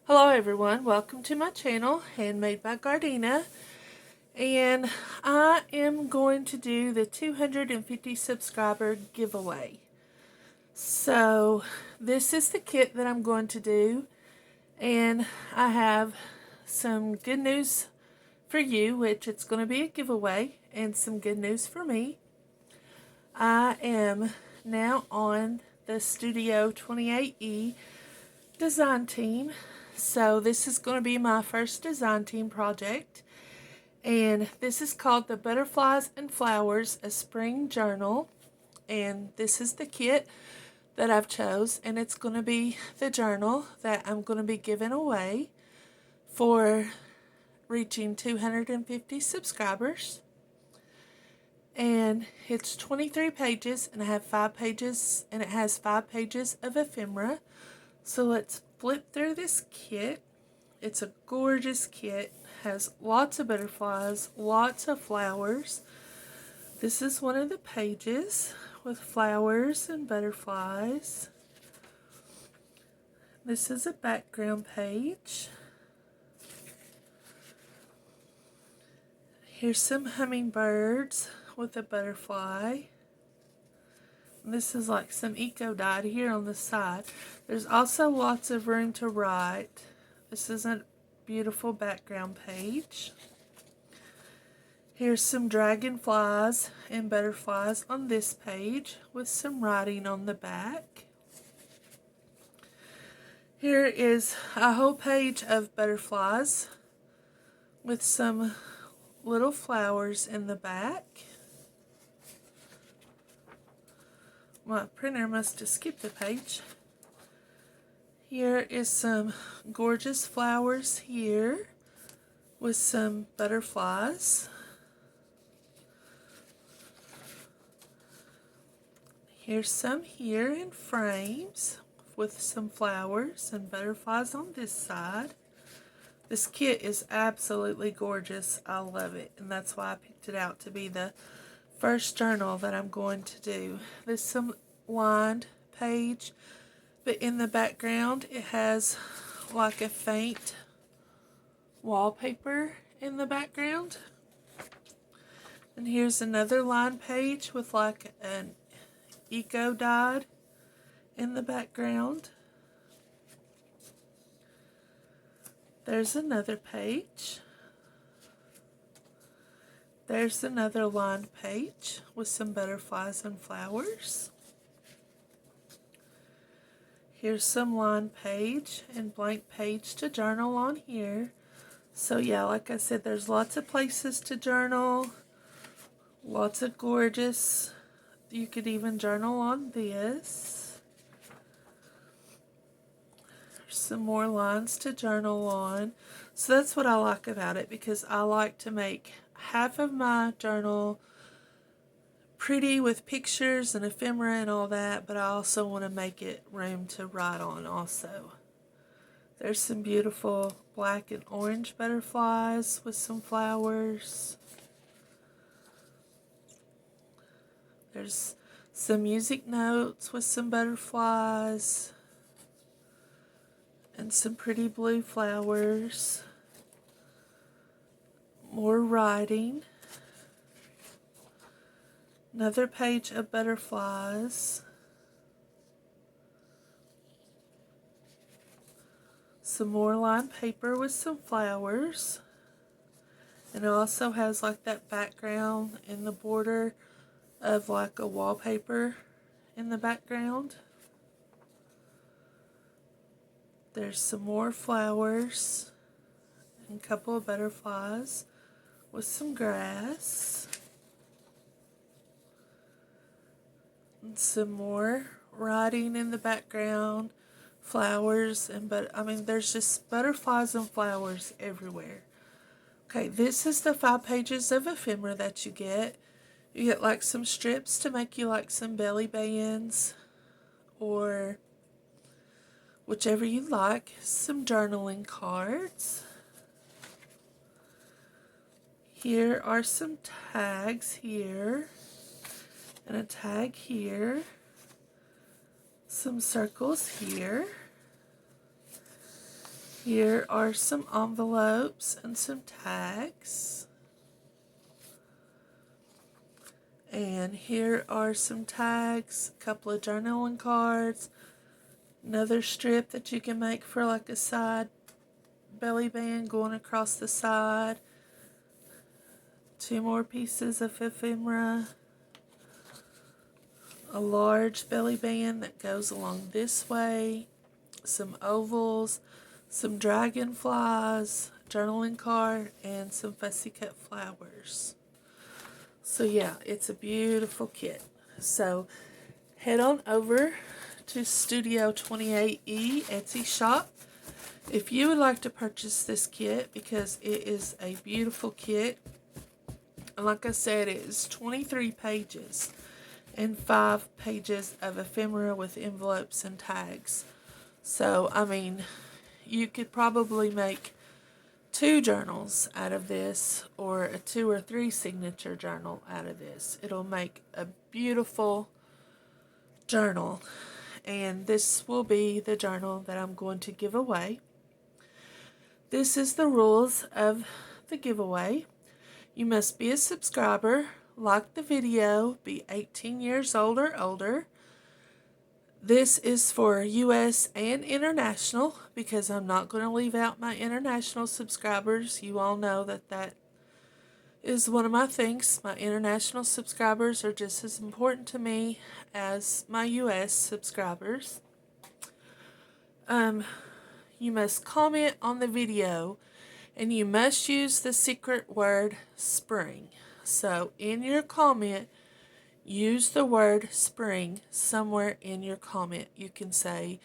Hello everyone, welcome to my channel, Handmade by Gardina, and I am going to do the 250 subscriber giveaway. So this is the kit that I'm going to do, and I have some good news for you, which it's going to be a giveaway, and some good news for me. I am now on the Studio 28E design team. So this is going to be my first design team project, and this is called the Butterflies and Flowers, a Spring Journal, and this is the kit that I've chose, and it's going to be the journal that I'm going to be giving away for reaching 250 subscribers. And it's 23 pages, and I have 5 pages, and it has 5 pages of ephemera. So let's flip through this kit. It's a gorgeous kit, has lots of butterflies, lots of flowers. This is one of the pages with flowers and butterflies. This is a background page. Here's some hummingbirds with a butterfly. This is like some eco dye here on the side. There's also lots of room to write. This is a beautiful background page. Here's some dragonflies and butterflies on this page with some writing on the back. Here is a whole page of butterflies with some little flowers in the back. My printer must have skipped a page. Here is some gorgeous flowers here with some butterflies. Here's some here in frames with some flowers and butterflies on this side. This kit is absolutely gorgeous. I love it, and that's why I picked it out to be the first journal that I'm going to do. There's some lined page, but in the background it has like a faint wallpaper in the background. And here's another lined page with like an eco dyed in the background. There's another page. There's another lined page with some butterflies and flowers. Here's some lined page and blank page to journal on here. So yeah, like I said, there's lots of places to journal. Lots of gorgeous. You could even journal on this. There's some more lines to journal on. So that's what I like about it, because I like to make half of my journal pretty with pictures and ephemera and all that, but I also want to make it room to write on also. There's some beautiful black and orange butterflies with some flowers. There's some music notes with some butterflies and some pretty blue flowers. More writing. Another page of butterflies. Some more lined paper with some flowers. And it also has like that background in the border of like a wallpaper in the background. There's some more flowers and a couple of butterflies with some grass. And some more writing in the background, flowers, and there's just butterflies and flowers everywhere. Okay, this is the 5 pages of ephemera that you get. You get like some strips to make you like some belly bands, or whichever you like. Some journaling cards. Here are some tags here, and a tag here. Some circles here. Here are some envelopes and some tags. And here are some tags, a couple of journaling cards, another strip that you can make for like a side belly band going across the side, 2 more pieces of ephemera, a large belly band that goes along this way, some ovals, some dragonflies, journaling card, and some fussy cut flowers. So yeah, it's a beautiful kit. So head on over to Studio 28E Etsy shop if you would like to purchase this kit, because it is a beautiful kit. And like I said, it is 23 pages and 5 pages of ephemera with envelopes and tags. So, I mean, you could probably make 2 journals out of this, or a 2 or 3 signature journal out of this. It'll make a beautiful journal, and this will be the journal that I'm going to give away. This is the rules of the giveaway. You must be a subscriber, like the video, be 18 years old or older. This is for U.S. and international, because I'm not going to leave out my international subscribers. You all know that is one of my things. My international subscribers are just as important to me as my U.S. subscribers. You must comment on the video, and you must use the secret word spring. So in your comment, use the word spring somewhere in your comment. You can say,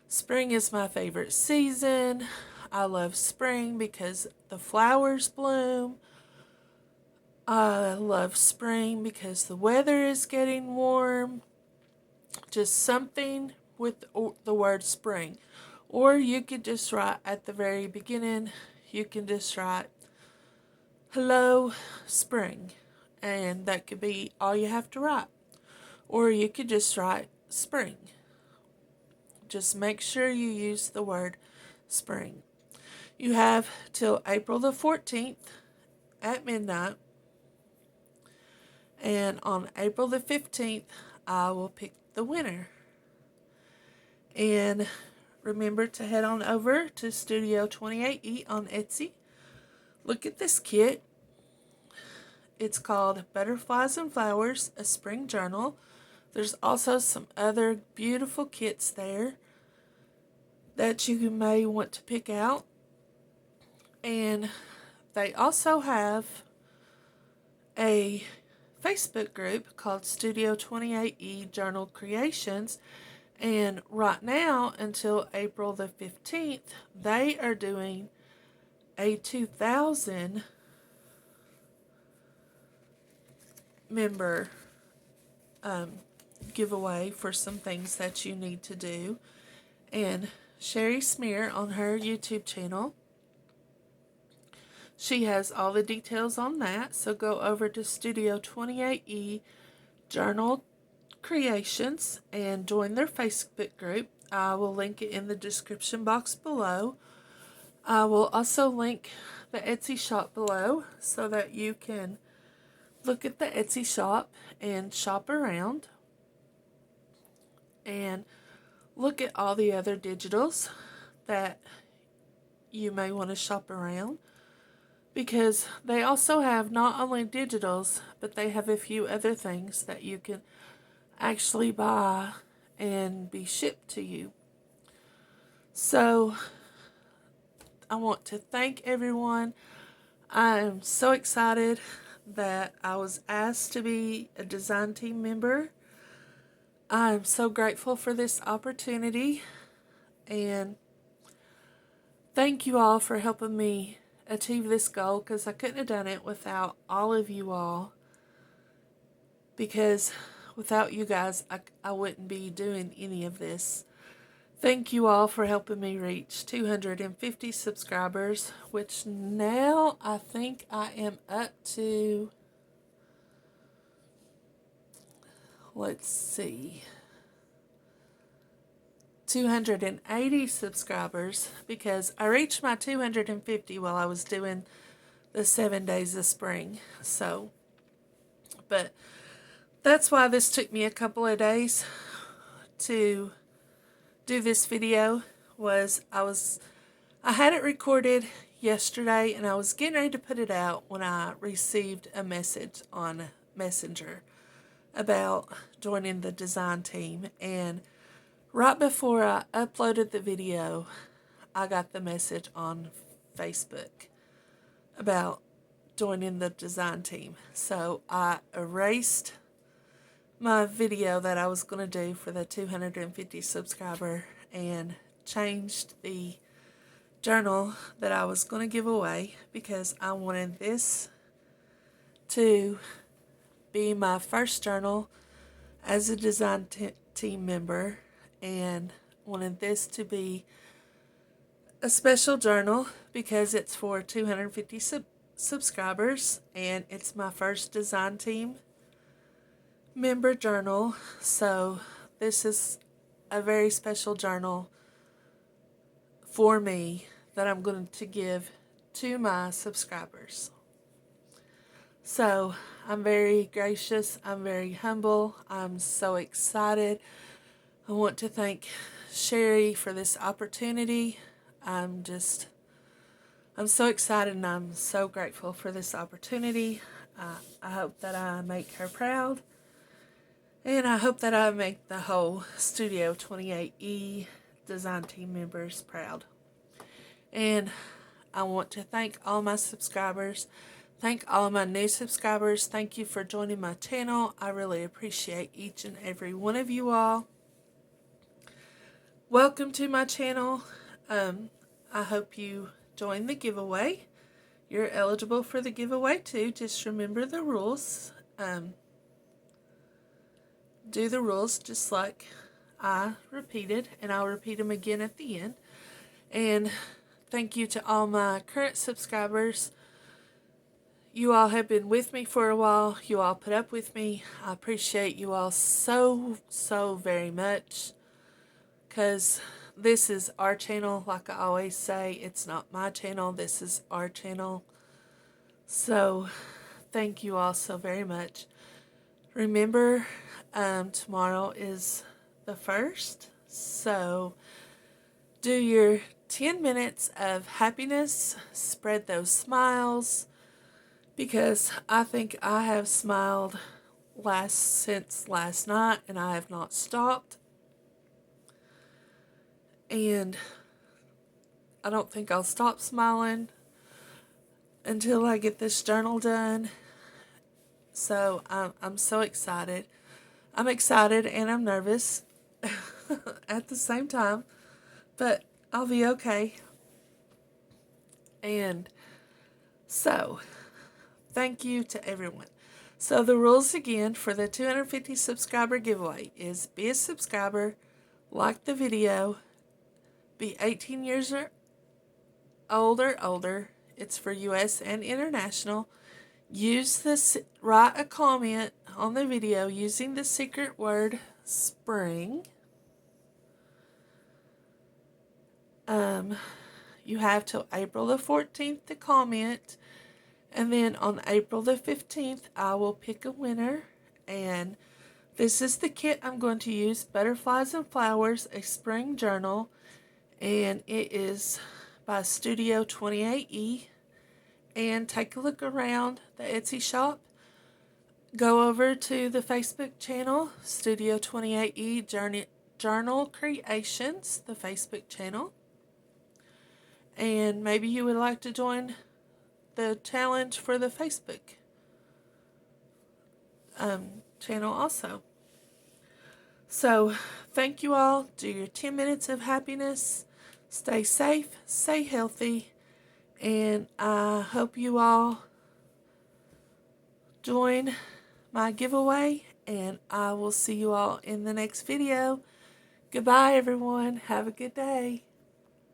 spring is my favorite season. I love spring because the flowers bloom. I love spring because the weather is getting warm. Just something with the word spring. Or you could just write at the very beginning, you can just write, hello, spring. And that could be all you have to write. Or you could just write spring. Just make sure you use the word spring. You have till April the 14th at midnight. And on April the 15th, I will pick the winner. And remember to head on over to Studio 28E on Etsy. Look at this kit. It's called Butterflies and Flowers, a Spring Journal. There's also some other beautiful kits there that you may want to pick out. And they also have a Facebook group called Studio 28E Journal Creations. And right now, until April the 15th, they are doing a 2,000 member giveaway for some things that you need to do. And Sherry Smear on her YouTube channel, she has all the details on that. So go over to Studio 28E Journal Creations and join their Facebook group. I will link it in the description box below. I will also link the Etsy shop below so that you can look at the Etsy shop and shop around and look at all the other digitals that you may want to shop around, because they also have not only digitals, but they have a few other things that you can actually buy and be shipped to you. So I want to thank everyone. I am so excited that I was asked to be a design team member. I am so grateful for this opportunity, and thank you all for helping me achieve this goal, because I couldn't have done it without all of you all, because without you guys I wouldn't be doing any of this. Thank you all for helping me reach 250 subscribers, which now I think I am up to, let's see, 280 subscribers because I reached my 250 while I was doing the 7 days of spring. So, but that's why this took me a couple of days to do this video. I had it recorded yesterday and I was getting ready to put it out when I received a message on Messenger about joining the design team, and right before I uploaded the video I got the message on Facebook about joining the design team. So I erased my video that I was going to do for the 250 subscriber and changed the journal that I was going to give away because I wanted this to be my first journal as a design team member, and wanted this to be a special journal because it's for 250 subscribers and it's my first design team member journal. So this is a very special journal for me that I'm going to give to my subscribers. So I'm very gracious, I'm very humble, I'm so excited. I want to thank Sherry for this opportunity. I'm so excited and I'm so grateful for this opportunity. I hope that I make her proud, and I hope that I make the whole Studio 28E design team members proud. And I want to thank all my subscribers. Thank all of my new subscribers. Thank you for joining my channel. I really appreciate each and every one of you all. Welcome to my channel. I hope you join the giveaway. You're eligible for the giveaway too. Just remember the rules. Do the rules just like I repeated, and I'll repeat them again at the end. And thank you to all my current subscribers. You all have been with me for a while. You all put up with me. I appreciate you all so very much, because this is our channel. Like I always say, it's not my channel. This is our channel. So thank you all so very much. Remember, tomorrow is the 1st. So do your 10 minutes of happiness. Spread those smiles, because I think I have smiled since last night and I have not stopped. And I don't think I'll stop smiling until I get this journal done. So I'm so excited. I'm excited and I'm nervous at the same time, but I'll be okay. And so thank you to everyone. So the rules again for the 250 subscriber giveaway is be a subscriber, like the video, be 18 years or older. It's for US and international. Write a comment on the video using the secret word spring. You have till April the 14th to comment, and then on April the 15th I will pick a winner. And this is the kit I'm going to use: Butterflies and Flowers, a spring journal, and it is by Studio 28E. And take a look around the Etsy shop. Go over to the Facebook channel, Studio 28E Journal Creations, the Facebook channel. And maybe you would like to join the challenge for the Facebook channel also. So thank you all. Do your 10 minutes of happiness. Stay safe, stay healthy. And I hope you all join my giveaway, and I will see you all in the next video. Goodbye, everyone. Have a good day.